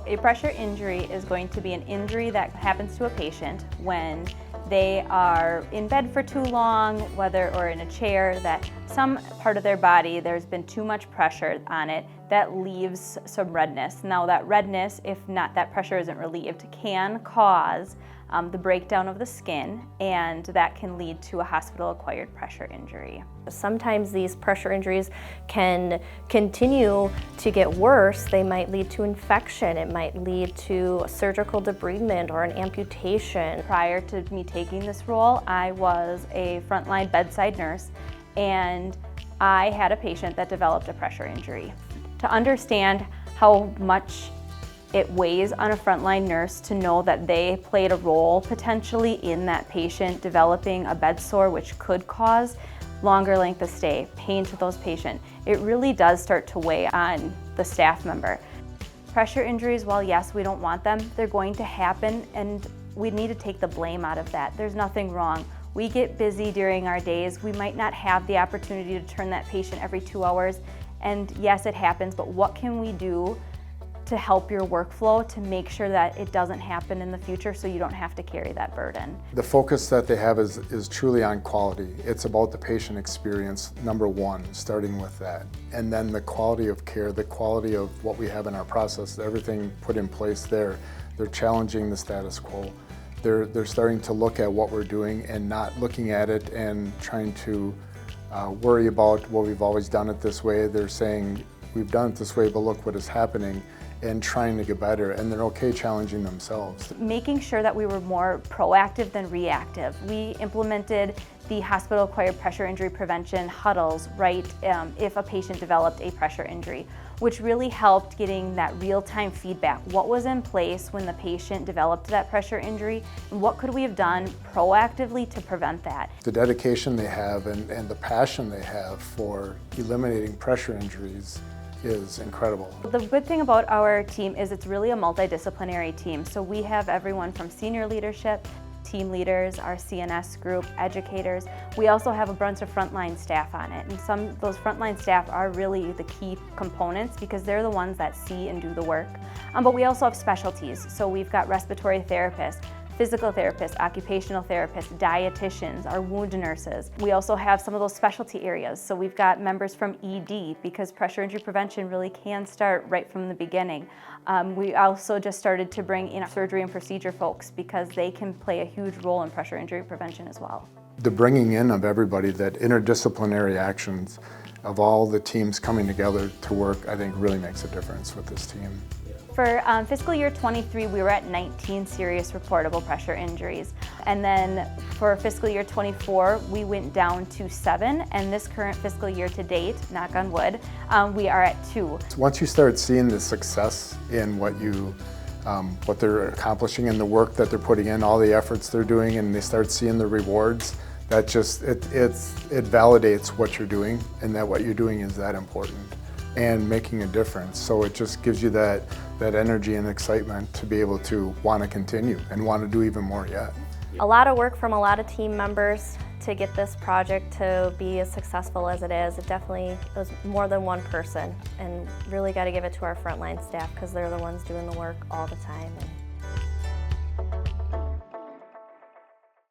A pressure injury is going to be an injury that happens to a patient when they are in bed for too long, or in a chair, that some part of their body, there's been too much pressure on it that leaves some redness. Now that redness, if not that pressure isn't relieved, can cause the breakdown of the skin, and that can lead to a hospital-acquired pressure injury. Sometimes these pressure injuries can continue to get worse. They might lead to infection. It might lead to surgical debridement or an amputation. Prior to me taking this role, I was a frontline bedside nurse, and I had a patient that developed a pressure injury. To understand how much it weighs on a frontline nurse to know that they played a role potentially in that patient developing a bed sore, which could cause longer length of stay, pain to those patients, it really does start to weigh on the staff member. Pressure injuries, while yes, we don't want them, they're going to happen, and we need to take the blame out of that. There's nothing wrong. We get busy during our days. We might not have the opportunity to turn that patient every 2 hours, and yes, it happens, but what can we do to help your workflow to make sure that it doesn't happen in the future so you don't have to carry that burden? The focus that they have is truly on quality. It's about the patient experience, number one, starting with that. And then the quality of care, the quality of what we have in our process, everything put in place there. They're challenging the status quo. They're starting to look at what we're doing and not looking at it and trying to worry about, well, we've always done it this way. They're saying, we've done it this way, but look what is happening, and trying to get better, and they're okay challenging themselves. Making sure that we were more proactive than reactive. We implemented the hospital-acquired pressure injury prevention huddles, right, if a patient developed a pressure injury, which really helped getting that real-time feedback. What was in place when the patient developed that pressure injury, and what could we have done proactively to prevent that? The dedication they have and the passion they have for eliminating pressure injuries is incredible. The good thing about our team is it's really a multidisciplinary team. So we have everyone from senior leadership, team leaders, our CNS group, educators. We also have a bunch of frontline staff on it, and those frontline staff are really the key components because they're the ones that see and do the work. But we also have specialties. So we've got respiratory therapists, physical therapists, occupational therapists, dietitians, our wound nurses. We also have some of those specialty areas. So we've got members from ED because pressure injury prevention really can start right from the beginning. We also just started to bring in surgery and procedure folks because they can play a huge role in pressure injury prevention as well. The bringing in of everybody, that interdisciplinary actions of all the teams coming together to work, I think really makes a difference with this team. For fiscal year 23, we were at 19 serious reportable pressure injuries. And then for fiscal year 24, we went down to 7. And this current fiscal year to date, knock on wood, we are at 2. Once you start seeing the success in what they're accomplishing and the work that they're putting in, all the efforts they're doing, and they start seeing the rewards, that just, it validates what you're doing, and that what you're doing is that important and making a difference. So it just gives you that energy and excitement to be able to want to continue and want to do even more yet. A lot of work from a lot of team members to get this project to be as successful as it is. It definitely was more than one person, and really got to give it to our frontline staff because they're the ones doing the work all the time.